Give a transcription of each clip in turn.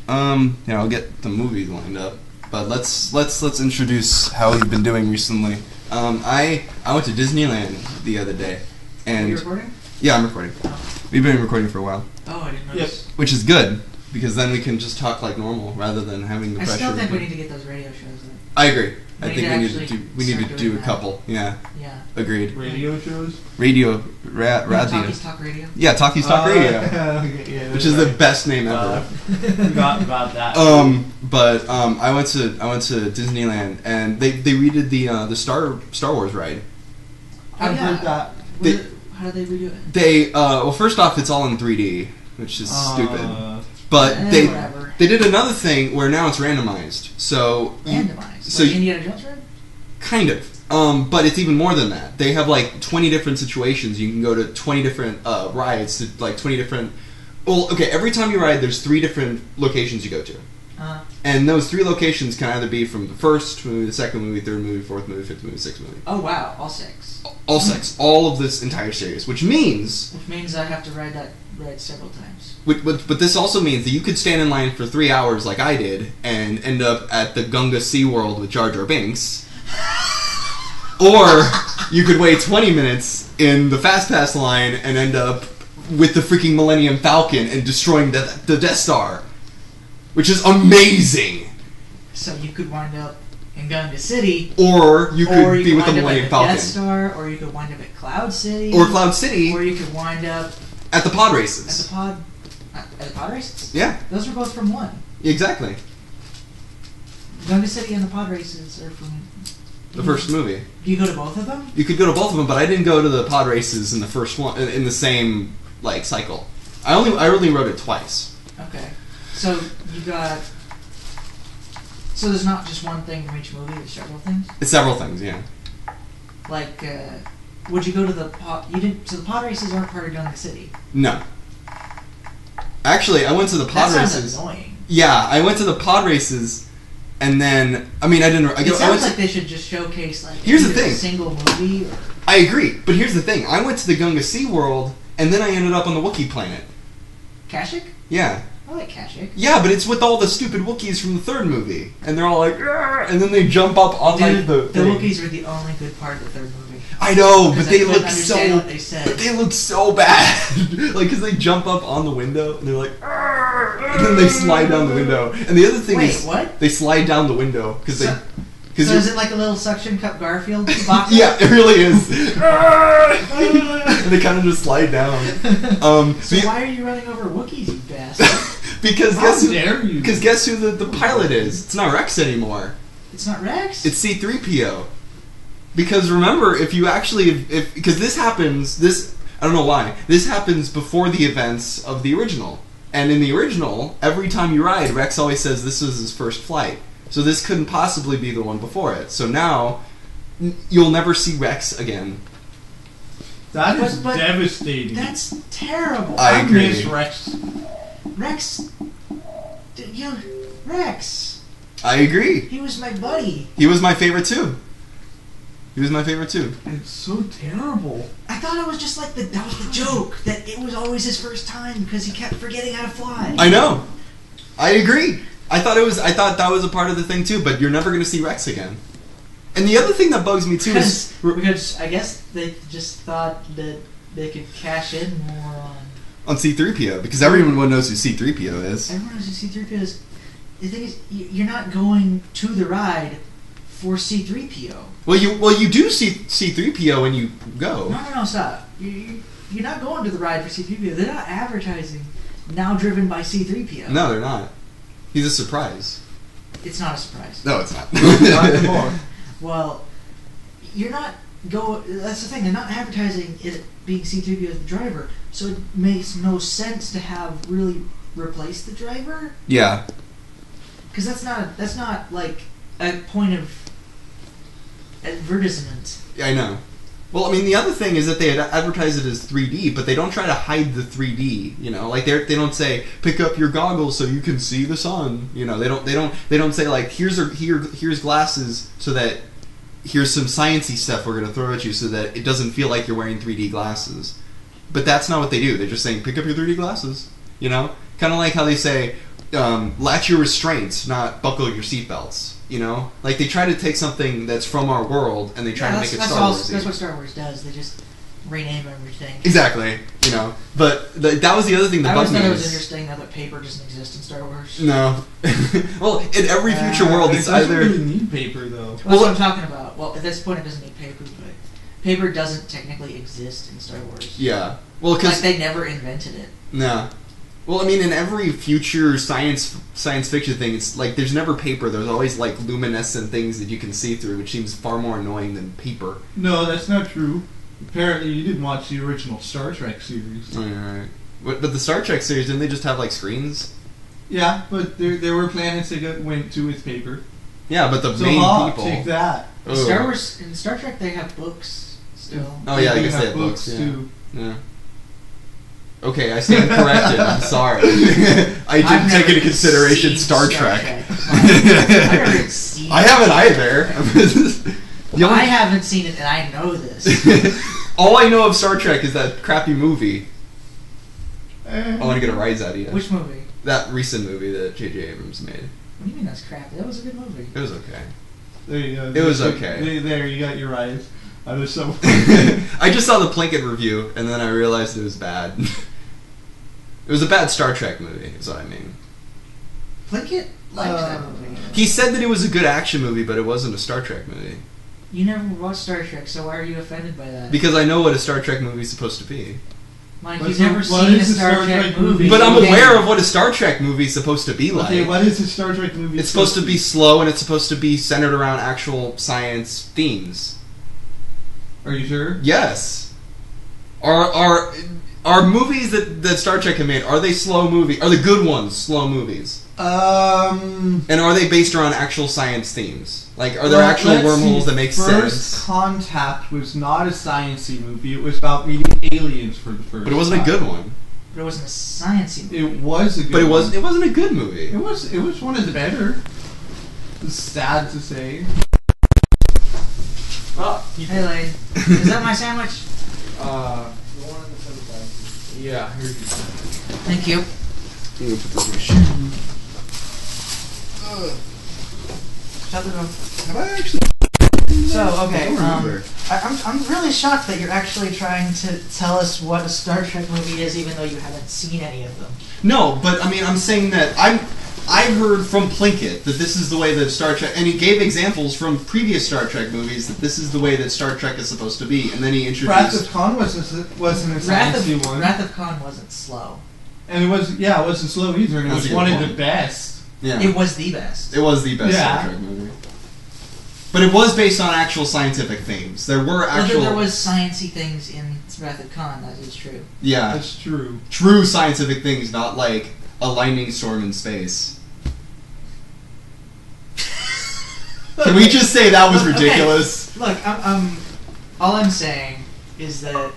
I'll get the movies lined up, but let's introduce how you've been doing recently. I went to Disneyland the other day, and are you recording? Yeah, I'm recording. Oh. We've been recording for a while. Oh, I didn't notice. Which is good because then we can just talk like normal rather than having the pressure. I still think we need to get those radio shows. I agree. I We think we need to do a that. couple. Yeah. Yeah. Agreed. Radio shows? Radio. Talkies Talk Radio. Yeah, Talkies Talk Radio. Yeah, which is the best name ever. Forgot about that. But I went to Disneyland and they redid the Star Wars ride. I've heard that. How did they redo it? They well, first off, it's all in 3D, which is stupid. But whatever. they did another thing where now it's randomized. So Randomized. So like Indiana Jones ride? Kind of. But it's even more than that. They have like 20 different situations. You can go to 20 different rides to like 20 different. Well, okay. Every time you ride, there's 3 different locations you go to. And those 3 locations can either be from the first movie, the second movie, third movie, fourth movie, fifth movie, sixth movie. Oh wow, all 6. All 6. All of this entire series, which means I have to ride that ride several times. But this also means that you could stand in line for 3 hours like I did and end up at the Gunga SeaWorld with Jar Jar Binks. Or you could wait 20 minutes in the Fast Pass line and end up with the freaking Millennium Falcon and destroying the Death Star. Which is amazing! So you could wind up in Gunga City. Or you could be with the Millennium Falcon. Death Star, or you could wind up at Cloud City. Or Cloud City. Or you could wind up at the pod races. At the pod races? Yeah. Those are both from one. Exactly. Gunga City and the pod races are from the first movie. Do you go to both of them? You could go to both of them, but I didn't go to the pod races in the first one in the same like cycle. I only rode it twice. Okay. So you got. So there's not just one thing from each movie. There's several things. It's several things, yeah. Like, would you go to the pod? You didn't. So the pod races aren't part of Gunga City. No. Actually, I went to the pod races. That sounds annoying. Yeah, I went to the pod races, and then I didn't. It sounds like they should just showcase like. Here's the thing. A single movie. Or... I agree, but here's the thing. I went to the Gunga SeaWorld, and then I ended up on the Wookiee planet. Kashyyyk? Yeah. I like Kashyyyk. Yeah, but it's with all the stupid Wookiees from the third movie, and they're all like, "Argh!" And then they jump up on like the Wookiees were the only good part of the third movie. I know, but they look so bad. Like, because they jump up on the window and they're like, "Argh!" And then they slide down the window. And the other thing is, what? They slide down the window because So is it like a little suction cup Garfield box? Yeah, it really is. And they kind of just slide down. So why are you running over Wookiees, you bastard? Because guess who the pilot is? It's not Rex anymore. It's not Rex? It's C-3PO. Because remember, because this happens, I don't know why, this happens before the events of the original. And in the original, every time you ride, Rex always says this was his first flight. So this couldn't possibly be the one before it. So now, you'll never see Rex again. That is devastating. That's terrible. I agree. miss Rex. Rex. I agree. He was my buddy. He was my favorite too. It's so terrible. I thought it was just like that was the joke, that it was always his first time because he kept forgetting how to fly. I know. I agree. I thought that was a part of the thing too, but you're never going to see Rex again. And the other thing that bugs me too is because I guess they just thought that they could cash in more on C-3PO, because everyone knows who C-3PO is. Everyone knows who C-3PO is. The thing is, you're not going to the ride for C-3PO. Well, you do see C-3PO when you go. No, stop. You're not going to the ride for C-3PO. They're not advertising now driven by C-3PO. No, they're not. He's a surprise. It's not a surprise. No, it's not. Not anymore. Well, you're not that's the thing. They're not advertising it being C-3PO as the driver, so it makes no sense to have really replaced the driver. Yeah. Because that's not like a point of advertisement. Yeah, I know. Well, I mean, the other thing is that they advertise it as 3D, but they don't try to hide the 3D. You know, like they don't say pick up your goggles so you can see the sun. You know, they don't say like here's glasses so that here's some sciencey stuff we're gonna throw at you so that it doesn't feel like you're wearing 3D glasses. But that's not what they do. They're just saying pick up your 3D glasses. You know, kind of like how they say latch your restraints, not buckle your seatbelts. You know, like they try to take something that's from our world and they try to make it Star Wars. That's what Star Wars does. They just rename everything. Exactly. You know, but that was the other thing that bugged me. I always thought it was interesting now that paper doesn't exist in Star Wars. No. Well, in every future world, it's either. It doesn't really need paper though. That's what I'm talking about. Well, at this point, it doesn't need paper, but paper doesn't technically exist in Star Wars. Yeah. Well, because like they never invented it. No. Well, I mean, in every future science fiction thing, it's like there's never paper. There's always like luminescent things that you can see through, which seems far more annoying than paper. No, that's not true. Apparently, you didn't watch the original Star Trek series. Oh, yeah, right. But the Star Trek series, didn't they just have like screens? Yeah, but there were planets they went to with paper. Yeah, but the so main people. Take that. In Star Wars, in Star Trek, they have books still. Oh yeah, I guess they have books too. Yeah. Okay, I stand corrected. I'm sorry. I didn't take into consideration Star Trek. I haven't either. I haven't seen it, and I know this. All I know of Star Trek is that crappy movie. I want to get a rise out of you. Which movie? That recent movie that J.J. Abrams made. What do you mean that's crappy? That was a good movie. It was okay. There you go. It was okay. There, you got your rise. I was so. I just saw the Plinkett review, and then I realized it was bad. It was a bad Star Trek movie, is what I mean. Plinkett liked that movie. He said that it was a good action movie, but it wasn't a Star Trek movie. You never watched Star Trek, so why are you offended by that? Because I know what a Star Trek movie is supposed to be. Mike, you've never seen a Star Trek movie. But I'm aware of what a Star Trek movie is supposed to be like. Okay, what is a Star Trek movie? It's supposed to be slow, and it's supposed to be centered around actual science themes. Are you sure? Yes. Are movies that Star Trek have made, are they slow movies? Are the good ones slow movies? And are they based around actual science themes? Like, are there actual wormholes that make sense? First Contact was not a sciencey movie. It was about meeting aliens for the first time. But it wasn't a good one. But it wasn't a sciencey movie. It was a good one. But it wasn't a good movie. It was one of the better. It's sad to say. Oh, hey, Lane. Is that my sandwich? The one in the center bag. Yeah, here you go. Thank you. I'm gonna put this in my shoe. Shut the door. Have I actually? So, okay, I don't remember. I'm really shocked that you're actually trying to tell us what a Star Trek movie is, even though you haven't seen any of them. No, but I mean, I'm saying that I've heard from Plinkett that this is the way that Star Trek, and he gave examples from previous Star Trek movies that this is the way that Star Trek is supposed to be, and then he introduced. Wrath of Khan wasn't a sciencey one. Wrath of Khan wasn't slow. And it wasn't slow either, and it was one of the best. Yeah. It was the best. It was the best Star Trek movie. But it was based on actual scientific themes. There were actual... There was sciencey things in Wrath of Khan, that is true. Yeah. That's true. True scientific things, not like a lightning storm in space. Can we just say that was ridiculous? Okay. Look, all I'm saying is that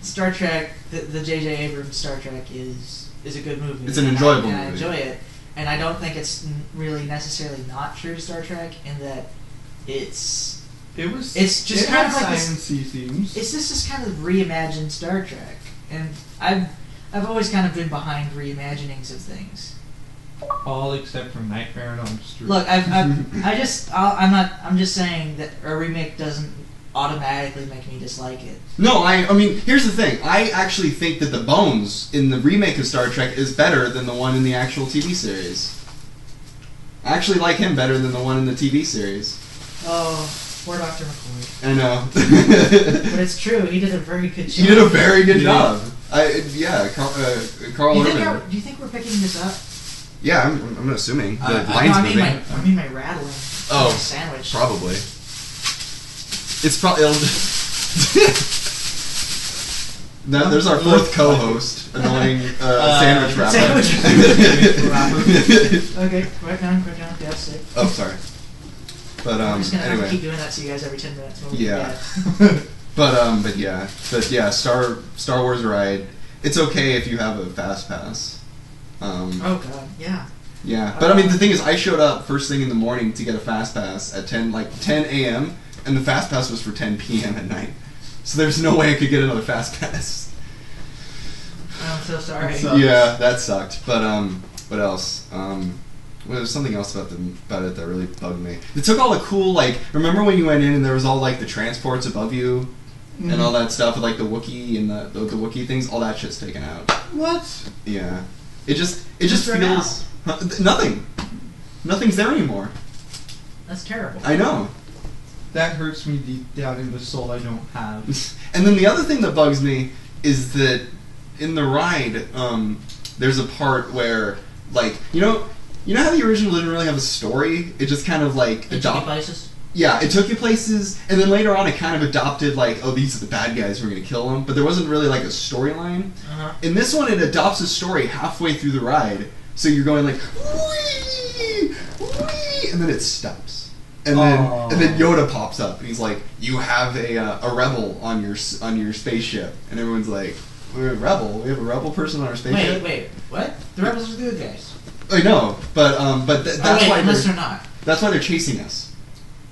Star Trek, the J.J. Abrams Star Trek is a good movie. It's an enjoyable movie. I enjoy it. And I don't think it's really necessarily not true to Star Trek in that it's just kind of like sciencey themes. It's just kind of reimagined Star Trek. And I've always kind of been behind reimaginings of things. All except for Nightmare on Elm Street. Look, I'm just saying that a remake doesn't automatically make me dislike it. No, I mean, here's the thing. I actually think that the Bones in the remake of Star Trek is better than the one in the actual TV series. I actually like him better than the one in the TV series. Oh, poor Dr. McCoy. I know. But it's true. He did a very good job. He did a very good job. Carl Urban. Do you think we're picking this up? Yeah, I'm assuming. The I line's moving. mean my rattling. Oh, my sandwich. Probably. It's probably. There's our fourth co-host, annoying sandwich rapper. Okay, quick down. Yeah, sick. Oh, sorry. But I'm just gonna have anyway. to keep doing that to you guys every 10 minutes. Yeah. But yeah. Star Wars ride. It's okay if you have a fast pass. Oh god, yeah. Yeah, but I mean the thing is, I showed up first thing in the morning to get a fast pass at 10 a.m. and the fast pass was for 10 p.m. at night. So there's no way I could get another fast pass. I'm so sorry. Yeah, that sucked. But What else? Well, there's something else about it that really bugged me. They took all the cool, like, remember when you went in and there was all, like, the transports above you and all that stuff with, like, the Wookiee and the Wookiee things? All that shit's taken out. What? Yeah. It just feels... Nothing. Nothing's there anymore. That's terrible. I know. That hurts me deep down in the soul I don't have. And then the other thing that bugs me is that in the ride, there's a part where, like, you know how the original didn't really have a story? It just kind of, like, adopted places? Yeah, it took you places, and then later on it kind of adopted, like, oh, these are the bad guys, we're going to kill them. But there wasn't really, like, a storyline. Uh-huh. In this one, it adopts a story halfway through the ride. So you're going, like, wee, wee, and then it stops. And then Yoda pops up, and he's like, you have a rebel on your spaceship. And everyone's like, we're a rebel? We have a rebel person on our spaceship? Wait, what? The rebels are the good guys. I know, but that's why they're not. That's why they're chasing us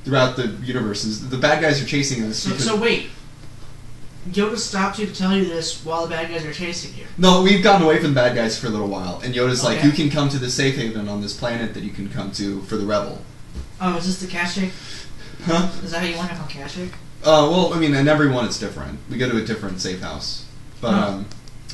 throughout the universes. The bad guys are chasing us. So wait, Yoda stopped you to tell you this while the bad guys are chasing you. No, we've gotten away from the bad guys for a little while, and Yoda's like, you can come to the safe haven on this planet that you can come to for the rebel. Oh, is this the Kashyyyk? Huh? Is that how you want it on Kashyyyk? Well, I mean, in every one it's different. We go to a different safe house, but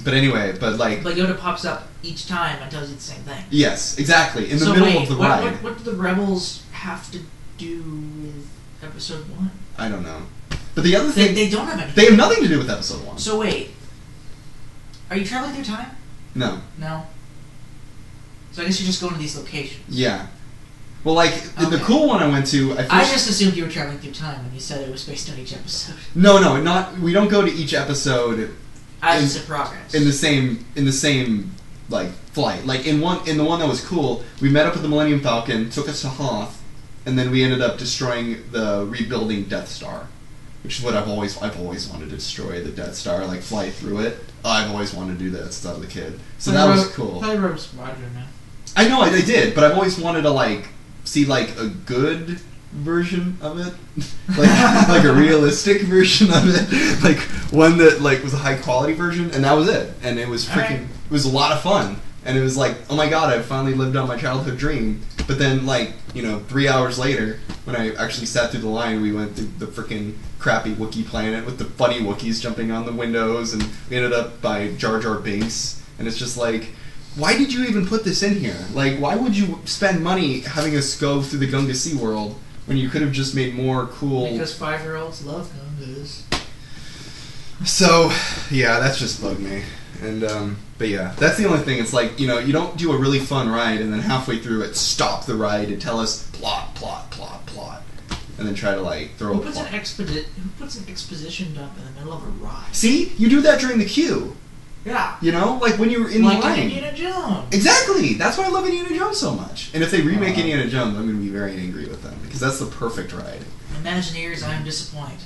but anyway, but like. But Yoda pops up each time and tells you the same thing. Yes, exactly. In the middle of the ride. What do the rebels have to do with Episode 1? I don't know. But the other thing... They don't have anything. They have nothing to do with Episode 1. So wait. Are you traveling through time? No. No? So I guess you're just going to these locations. Yeah. Well, like, the cool one I went to... I just assumed you were traveling through time when you said it was based on each episode. No, we don't go to each episode... As it's a progress. In the same like flight. Like in the one that was cool, we met up with the Millennium Falcon, took us to Hoth, and then we ended up destroying the rebuilding Death Star, which is what I've always wanted to destroy the Death Star, like fly through it. I've always wanted to do that since I was a kid. So that was cool. I wrote Squadron, man. I know I did, but I've always wanted to like see like a good version of it, like a realistic version of it, like one that like was a high quality version, and that was it. And it was freaking, it was a lot of fun, and it was like, oh my god, I finally lived out my childhood dream. But then, like, 3 hours later, when I actually sat through the line, we went through the freaking crappy Wookiee planet with the funny Wookiees jumping on the windows, and we ended up by Jar Jar Binks, and it's just like, why did you even put this in here? Like, why would you spend money having us go through the Gunga Sea world when you could have just made more cool... Because 5-year-olds love Gungas. So, yeah, that's just bugged me. And, but yeah, that's the only thing. It's like, you don't do a really fun ride and then halfway through it, stop the ride and tell us plot, plot, plot, plot. And then try to, like, throw Who a puts plot. Who puts an exposition dump in the middle of a ride? See? You do that during the queue. Yeah. Like when you're in the line. Like Indiana Jones. Exactly! That's why I love Indiana Jones so much. And if they remake Indiana Jones, I'm going to be very angry with them, because that's the perfect ride. Imagineers, I am disappointed.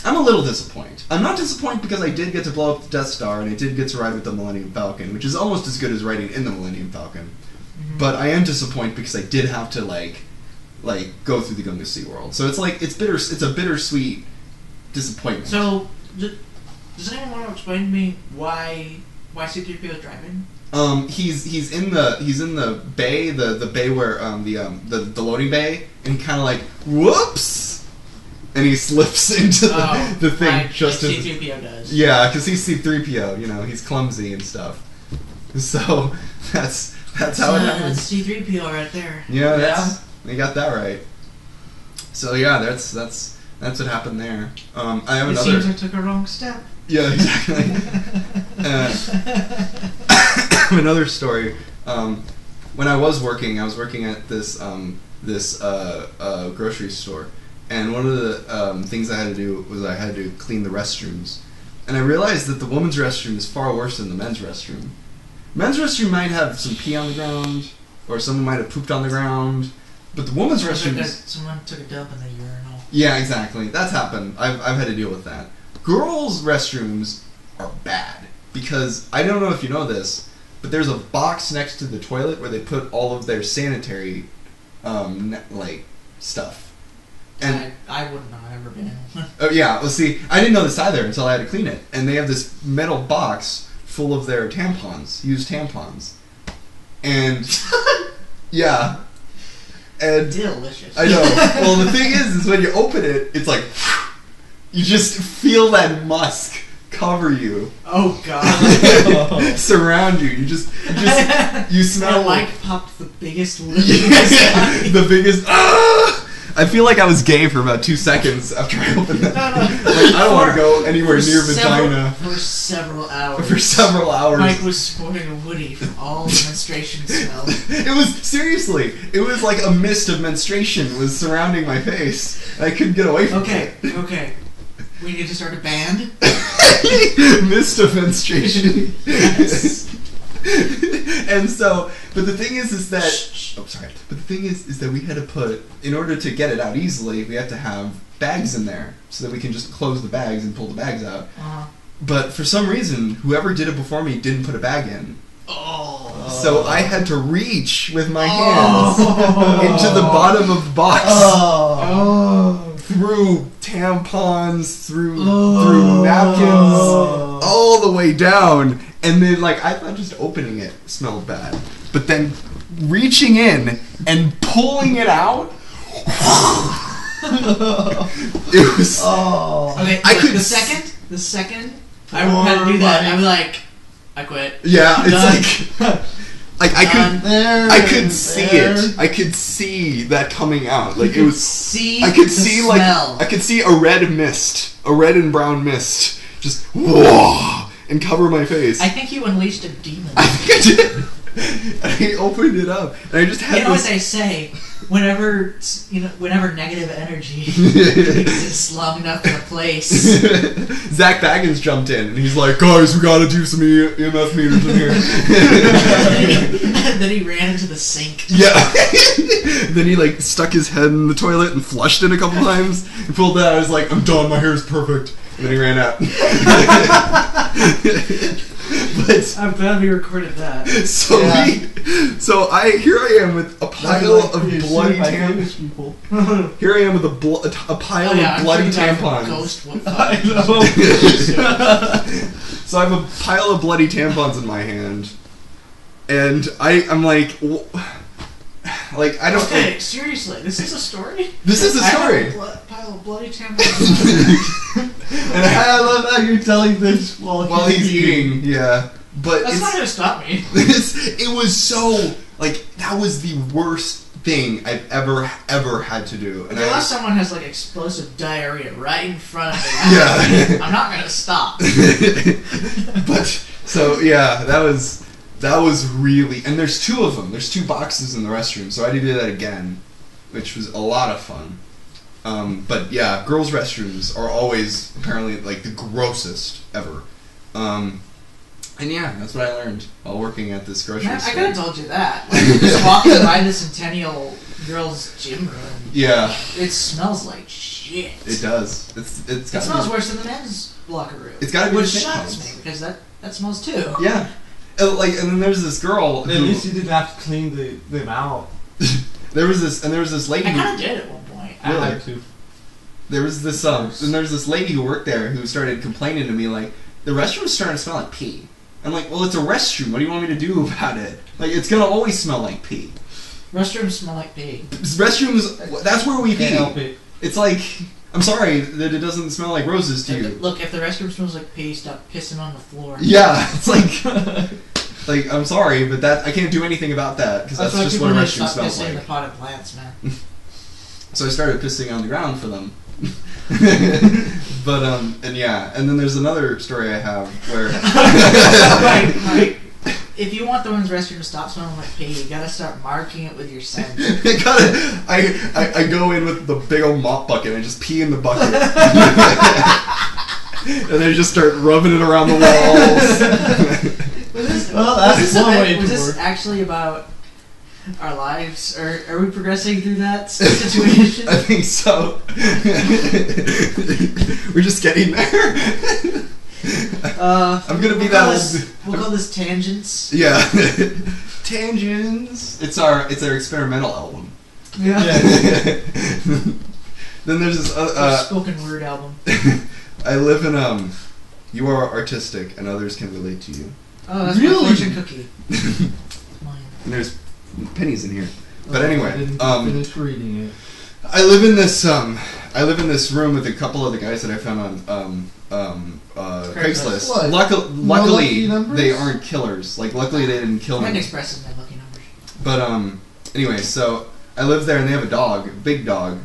I'm a little disappointed. I'm not disappointed because I did get to blow up the Death Star, and I did get to ride with the Millennium Falcon, which is almost as good as riding in the Millennium Falcon. Mm-hmm. But I am disappointed because I did have to, like go through the Gunga Sea world. So it's like, it's a bittersweet disappointment. So, does anyone want to explain to me why C-3PO is driving? He's in the bay, the bay where the loading bay, and kind of like whoops, and he slips into the thing like just as C-3PO does. Yeah, because he's C-3PO, he's clumsy and stuff. So that's how it happens. That's C-3PO right there. Yeah, they got that right. So yeah, that's what happened there. I have another. It seems I took a wrong step. Yeah, exactly. Another story. When I was working at this grocery store, and one of the things I had to do was I had to clean the restrooms, and I realized that the women's restroom is far worse than the men's restroom. Men's restroom might have some pee on the ground, or someone might have pooped on the ground, but the women's restroom. Someone took a dump in the urinal. Yeah, exactly. That's happened. I've had to deal with that. Girls' restrooms are bad because I don't know if you know this, but there's a box next to the toilet where they put all of their sanitary, stuff. And I wouldn't know. I've never been in one. Oh yeah, well see, I didn't know this either until I had to clean it. And they have this metal box full of their tampons, used tampons. And yeah, and delicious. I know. Well, the thing is when you open it, it's like you just feel that musk cover you. Oh god. Surround you. You smell I popped the biggest lid. the biggest. I feel like I was gay for about 2 seconds after I opened that. No. Like, I don't want to go anywhere near vagina. For several hours. For several hours. Mike was sporting a Woody from all the menstruation smell. It was like a mist of menstruation was surrounding my face. I couldn't get away from it. Okay. We need to start a band. Mist of menstruation. Yes. And so, but the thing is that But the thing is that we had to put, in order to get it out easily, we have to have bags in there so that we can just close the bags and pull the bags out. But for some reason, whoever did it before me didn't put a bag in. So I had to reach with my hands into the bottom of the box. Through tampons, through napkins, all the way down. And then, like, I thought just opening it smelled bad. But then reaching in and pulling it out, it was... Okay, I could... The second I had to do that, I'd be like, I quit. Yeah, I'm it's done. like I could see it. I could see that coming out. Like, it was... I could see, smell. like... I could see a red mist. A red and brown mist. Just... Whoa! And cover my face. I think you unleashed a demon. I think I did. I opened it up, and I just had. You know what they say? Whenever negative energy exists long enough in a place. Zach Baggins jumped in, and he's like, "Guys, we gotta do some EMF meters in here." Then he ran into the sink. Yeah. Then he like stuck his head in the toilet and flushed it a couple times. He pulled that out. I was like, "I'm done. My hair's perfect." And then he ran out. But I'm glad we recorded that. So here I am with a pile of bloody tampons. Here I am with a pile of bloody tampons. I know. So I have a pile of bloody tampons in my hand, and I'm like. I don't. Okay, seriously, this is a story. This is a story. I have a pile of bloody tampons. And I love how you're telling this while he's eating. Yeah, but that's not gonna stop me. It was so that was the worst thing I've ever had to do. And unless someone has like explosive diarrhea right in front of me, yeah, I'm not gonna stop. But so yeah, that was really, and there's 2 of them. There's 2 boxes in the restroom, so I had to do that again, which was a lot of fun. But yeah, girls' restrooms are always apparently like the grossest ever. And yeah, that's what I learned while working at this grocery store. I could have told you that. Like, just walking by the Centennial girls' gym room. Yeah. It smells like shit. It does. It smells worse than the men's locker room. It's got to be which shocks me because that smells too. Yeah. And then there's this girl. At least you didn't have to clean them out. there was this lady. I kind of did at one point. Really? I had to. There was this and there's this lady who worked there who started complaining to me like the restroom's starting to smell like pee. I'm like, well, it's a restroom. What do you want me to do about it? Like, it's gonna always smell like pee. Restrooms smell like pee. Restrooms. That's where we pee. Can't help it. It's like, I'm sorry that it doesn't smell like roses to you. Look, if the restroom smells like pee, stop pissing on the floor. Yeah, it's like, I'm sorry, but I can't do anything about that because that's just what a restroom smells like. Stop pissing in the potted plants, man. So I started pissing on the ground for them. But and yeah, and then there's another story I have where right. If you want the women's restroom to stop smelling like pee, you gotta start marking it with your scent. I go in with the big old mop bucket and I just pee in the bucket. And then just start rubbing it around the walls. That's one way to work. Was this actually about our lives? Or are we progressing through that situation? I think so. We're just getting there. I'm gonna be that. We'll call this Tangents. Yeah, Tangents. It's our experimental album. Yeah. Then there's this spoken word album. I live in You are artistic, and others can relate to you. Oh, that's really? my fortune cookie. Mine. and there's pennies in here. But I anyway, didn't finish reading it. I live in this room with a couple of the guys that I found on Craigslist. What? Luckily, No lucky they aren't killers. Like, luckily they didn't kill Friend me. Express is my lucky numbers. But anyway, so I live there and they have a dog, a big dog.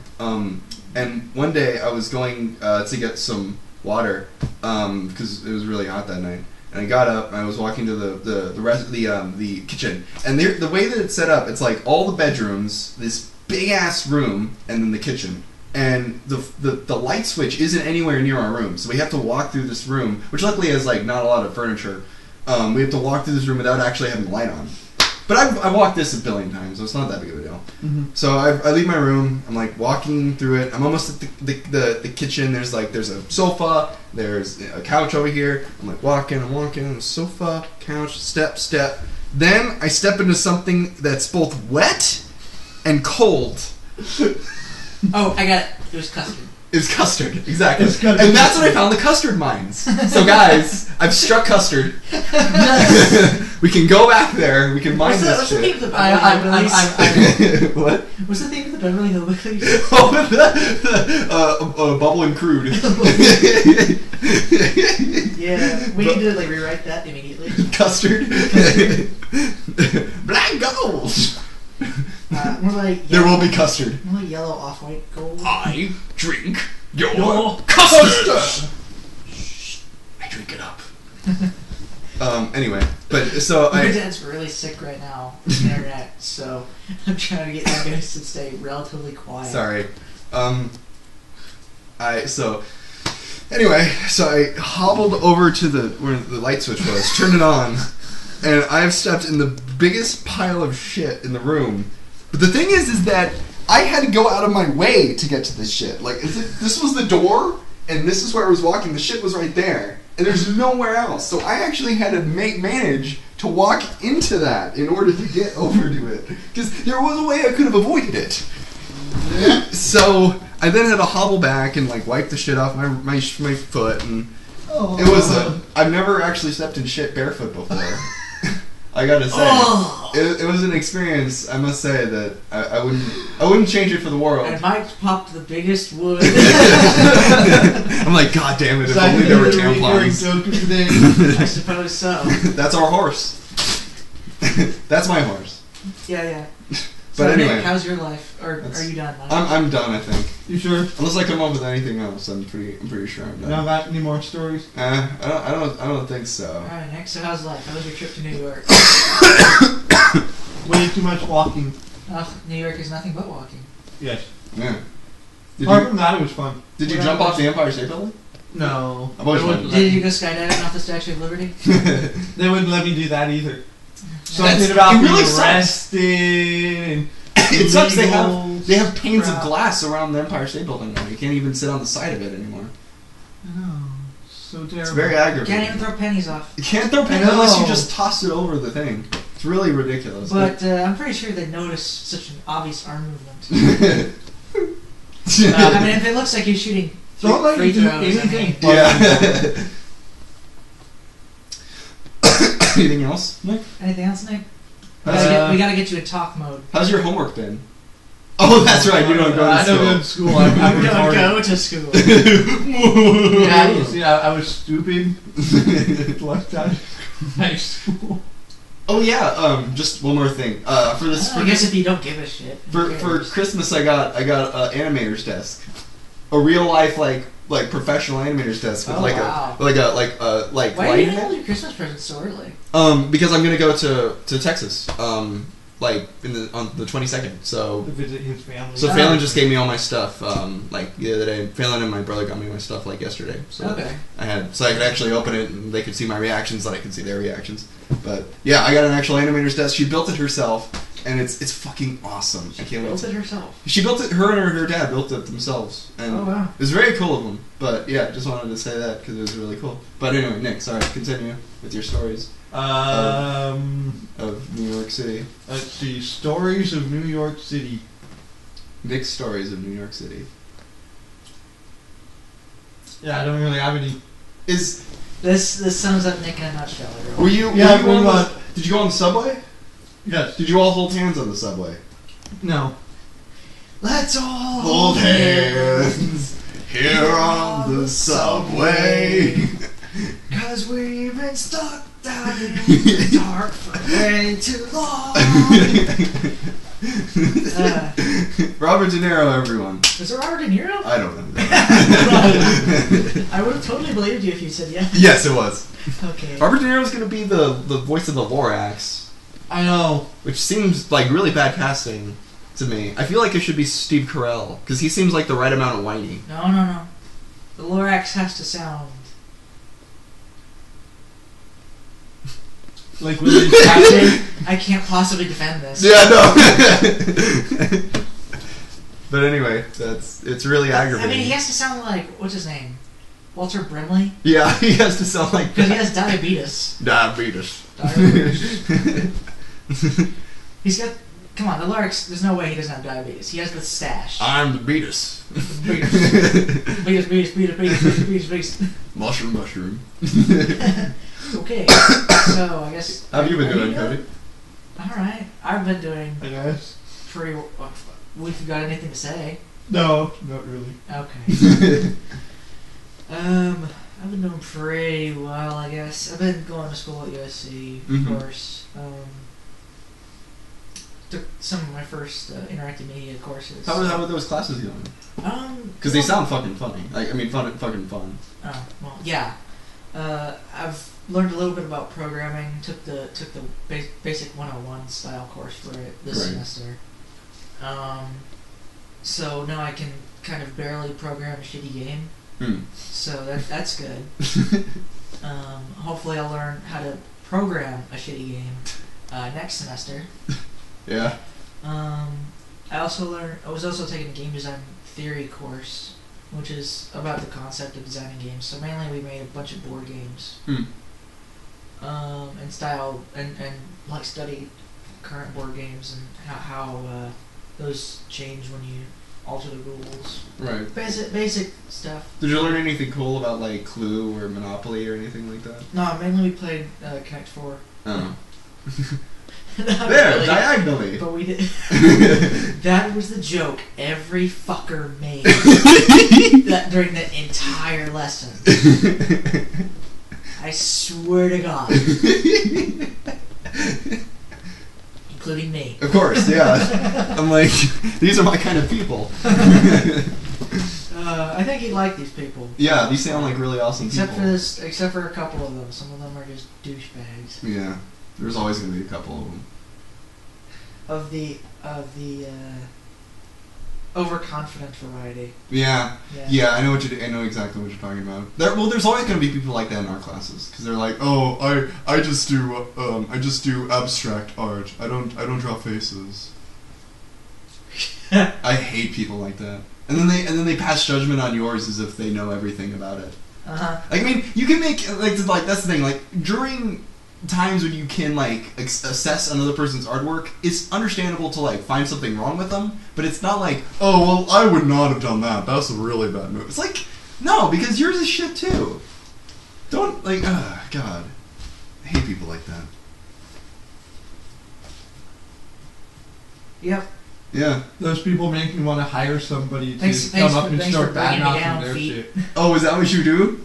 And one day I was going to get some water because it was really hot that night. And I got up and I was walking to the kitchen. And the way that it's set up, it's like all the bedrooms, this big ass room, and then the kitchen. And the light switch isn't anywhere near our room, so we have to walk through this room, which luckily has like not a lot of furniture. We have to walk through this room without actually having the light on. But I've walked this a billion times, so it's not that big of a deal. Mm-hmm. So I leave my room. I'm like walking through it. I'm almost at the kitchen. There's a sofa. There's a couch over here. I'm like walking. I'm walking. Sofa, couch, step. Then I step into something that's both wet and cold. Oh, I got it. It was custard. It's custard, exactly. It's custard. And that's what I found the custard mines. So guys, I've struck custard. We can go back there. We can mine What's this the theme shit. of the Beverly Hillbillies? What? What's the theme of the Beverly Hillbillies? Oh, bubble and crude. Yeah, we need to like rewrite that immediately. Custard. Black gold. More like There yellow, will be custard. more like yellow off-white gold. I drink your Your custard. I drink it up. Anyway, but so My I. dad's really sick right now with the internet, so I'm trying to get you guys to stay relatively quiet. Sorry. Anyway, so I hobbled over to where the light switch was, turned it on, and I've stepped in the biggest pile of shit in the room. But the thing is that I had to go out of my way to get to this shit. Like, this was the door, and this is where I was walking. The shit was right there, and there's nowhere else. So I actually had to manage to walk into that in order to get over to it, because there was a way I could have avoided it. So I then had to hobble back and like wipe the shit off my foot, and it was I've never actually stepped in shit barefoot before. I gotta say, it was an experience. I must say that I wouldn't change it for the world. And Mike popped the biggest wood. I'm like, God damn it! If only there were tampons. I suppose so. That's our horse. That's my horse. Yeah. But So, anyway, Nick, how's your life? Or are you done? I'm done. I think. You sure? Unless I come up with anything else, I'm pretty sure I'm done. Not got any more stories? I don't think so. Alright, Nick, so how's life? How was your trip to New York? Way too much walking. New York is nothing but walking. Yes. Yeah. Apart from that, it was fun. Did you What jump else? off the Empire State Building? No. I've always wanted to. Did you go skydiving off the Statue of Liberty? They wouldn't let me do that either. That's- Something about it being really sucks. arrested and It sucks. They illegal have panes of crap. glass around the Empire State Building now. You can't even sit on the side of it anymore. Oh, so terrible. It's very aggravating. Can't even throw pennies off. You can't throw pennies unless you just toss it over the thing. It's really ridiculous. But I'm pretty sure they noticed such an obvious arm movement. I mean, if it looks like you're shooting Don't let free you do throws, anything. Yeah. Anything else, Nick? Anything else, Nick? We gotta get you in talk mode. How's your homework been? Oh, that's right. You don't go to I school. don't go to school. I'm I don't retarded. go to school. Yeah, you see, I was stupid. Left out of high school. Oh yeah. Just one more thing. For this. I guess if you don't give a shit. who For cares? Christmas, I got an animator's desk, a real life like professional animator's desk with Oh, like wow. a Why light did you in hold it. your Christmas present so early? Because I'm gonna go to Texas. Like on the 22nd. So. To visit his family. So Oh. Phelan just gave me all my stuff, like the other day. Phelan and my brother got me my stuff like yesterday. So Okay. I could actually open it and they could see my reactions, and I could see their reactions. But yeah, I got an actual animator's desk. She built it herself, and it's fucking awesome. I can't wait. Built it herself. She built it. Her and her dad built it themselves, and Oh, wow. it was very cool of them. But yeah, just wanted to say that because it was really cool. But anyway, Nick, sorry, continue with your stories of New York City. Let's see. Stories of New York City. Nick's stories of New York City. Yeah, I don't really have any. This sums up Nick in a nutshell. Everyone. Were you? Yeah, were you on pretty the, did you go on the subway? Yes. Did you all hold hands on the subway? No. Let's all Hold hands here on the subway. 'Cause we've been stuck down in the dark for way too long. Robert De Niro, everyone. Is it Robert De Niro? I don't know. I would have totally believed you if you said yes. Yes, it was. Okay. Robert De Niro's going to be the voice of the Lorax, I know. which seems like really bad casting to me. I feel like it should be Steve Carell, because he seems like the right amount of whiny. No. The Lorax has to sound. Like when he's acting. I can't possibly defend this. Yeah, no. But anyway, it's really aggravating. I mean, he has to sound like, what's his name? Walter Brimley? Yeah, he has to sound like Because he that. has diabetes. Diabetes. He's got. Come on, the Lorax, there's no way he doesn't have diabetes. He has the stash. I'm the beatus. Beatus. Mushroom. Okay, so I guess. How have you been doing, Cody? Alright, I've been doing I guess. pretty. If you got anything to say. No, not really. Okay. I've been doing pretty well, I guess. I've been going to school at USC, of course. Took some of my first interactive media courses. How are those classes going? Because they sound fucking funny. Fucking fun. Oh, well, yeah. I've learned a little bit about programming. Took the basic 101 style course for it this semester. So now I can kind of barely program a shitty game. So that's good. Hopefully I'll learn how to program a shitty game next semester. Yeah. I was also taking a game design theory course, which is about the concept of designing games. So mainly we made a bunch of board games. And style and like studied current board games and how those change when you alter the rules. Right. Basic stuff. Did you learn anything cool about like Clue or Monopoly or anything like that? No, mainly we played Connect 4. Oh. Not There, really, diagonally. but we did. That was the joke every fucker made during the entire lesson. I swear to God. Including me. Of course, yeah. I'm like, these are my kind of people. I think he'd like these people. Yeah, these sound like really awesome except people. Except for a couple of them. Some of them are just douchebags. Yeah, there's always going to be a couple of them. Of the overconfident variety. Yeah, I know I know exactly what you're talking about. There's always going to be people like that in our classes because they're like, oh, I just do abstract art. I don't draw faces. I hate people like that. And then they pass judgment on yours as if they know everything about it. I mean, you can make like that's the thing. Like during times when you can like assess another person's artwork, it's understandable to like find something wrong with them, but it's not like, oh well, I would not have done that. That's a really bad move. It's like, no, because yours is shit too. Don't like, God, I hate people like that. Yep. Yeah. Those people make me want to hire somebody to Thanks come up and for start bringing me badmouthing down, their feet. shit. Oh, is that what you do?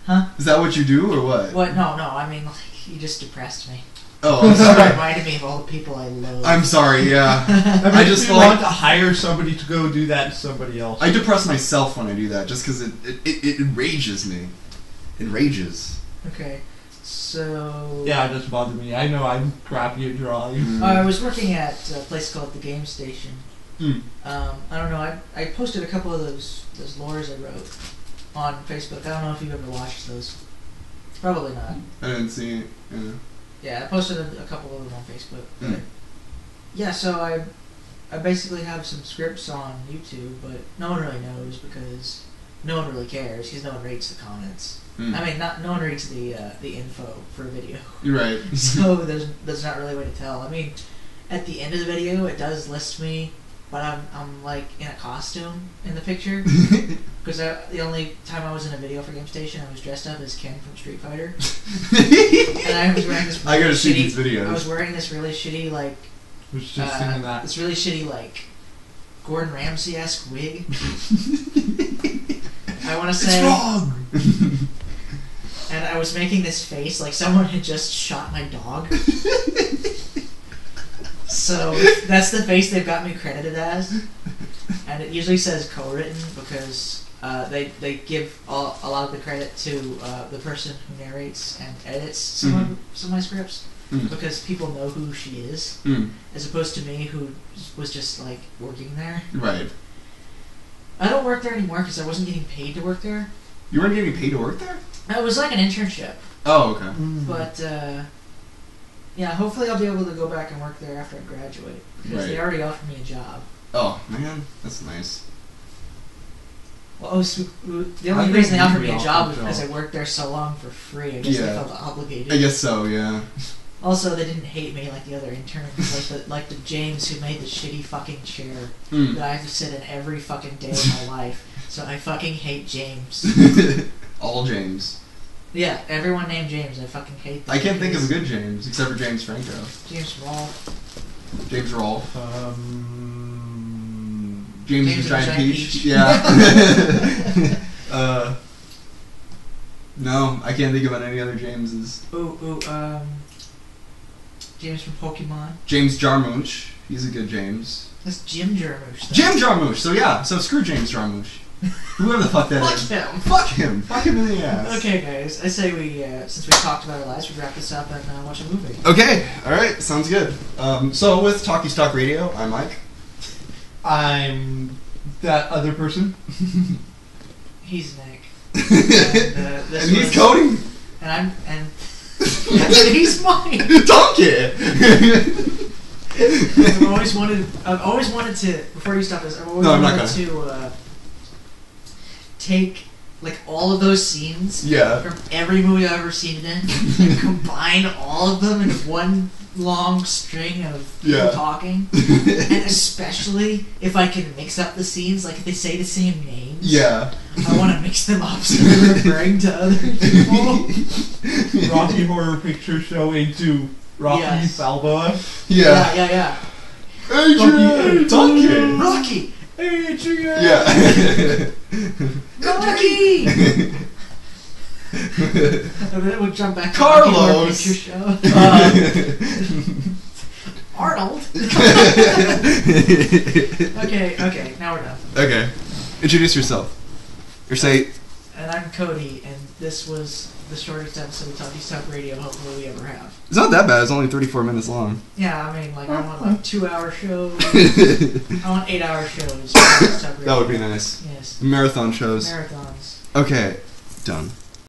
Huh? Is that what you do or what? What? No. I mean, like, you just depressed me. Oh, I'm It sorry. reminded me of all the people I loathe. I'm sorry. Yeah. That I makes just me like want to hire somebody to go do that to somebody else. I depress myself when I do that, just because it enrages me. Enrages. Okay, so Yeah, it doesn't bother me. I know I'm crappy at drawing. I was working at a place called the Game Station. Hmm. I don't know. I posted a couple of those lores I wrote on Facebook. I don't know if you've ever watched those. Probably not. I didn't see it. Yeah. Yeah, I posted a couple of them on Facebook. Hmm. But yeah, so I basically have some scripts on YouTube, but no one really knows because no one really cares because no one reads the comments. Hmm. I mean, no one reads the info for a video. You're right. So there's not really a way to tell. I mean, at the end of the video, it does list me but I'm like in a costume in the picture. Because the only time I was in a video for Game Station, I was dressed up as Ken from Street Fighter. And I was wearing this really I gotta see shitty... these videos. I was wearing this really shitty, like... Was just thinking that. This really shitty, like, Gordon Ramsay-esque wig. I want to say... It's wrong! And I was making this face like someone had just shot my dog. So that's the face they've got me credited as. And it usually says co-written because they give a lot of the credit to the person who narrates and edits some of my scripts. Because people know who she is, as opposed to me, who was just like working there. Right. I don't work there anymore because I wasn't getting paid to work there. You weren't getting paid to work there? It was like an internship. Oh, okay. But yeah, hopefully I'll be able to go back and work there after I graduate because they already offered me a job. Oh man, that's nice. Well, the only reason they offered me a job was because I worked there so long for free. I guess they felt obligated. I guess so, yeah. Also, they didn't hate me like the other interns, like the James who made the shitty fucking chair that I have to sit in every fucking day of my life. So I fucking hate James. All James. Yeah, everyone named James. I fucking hate them. I can't think of a good James except for James Franco. James Rolfe. James Rolfe. James the the Giant Giant Peach. Peach. Yeah. No, I can't think about any other Jameses. James from Pokemon. James Jarmusch. He's a good James. That's Jim Jarmusch. Jim Jarmusch. So yeah. So screw James Jarmusch. Whoever the fuck that is. Fuck him. Fuck him. Fuck him in the ass. Okay, guys. I say we, since we talked about our lives, we wrap this up and watch a movie. Okay. All right. Sounds good. So with Talkies Talk Radio, I'm Mike. I'm that other person. He's Nick. And he's Cody. And he's mine. Donkey. I've always wanted to. Before you stop this, I've always wanted to take like all of those scenes from every movie I've ever seen it in and combine all of them in one long string of people talking. And especially if I can mix up the scenes, like if they say the same names. Yeah. I want to mix them up so they're referring to other people. Rocky Horror Picture Show into Rocky Balboa. Yeah. Adrian! Duncan! Rocky! Adrian! Yeah. Rocky! And then we'll jump back to Carlos! Rocky Horror Picture Show. Arnold! Okay, now we're done. Okay. Introduce yourself. Or say... And I'm Cody, and this was the shortest episode of Talkies Talk Radio hopefully we ever have. It's not that bad, it's only 34 minutes long. Yeah, I mean, like, I want, like, 2-hour shows. I want 8-hour shows. That would be nice. Yes. Marathon shows. Marathons. Okay. Done.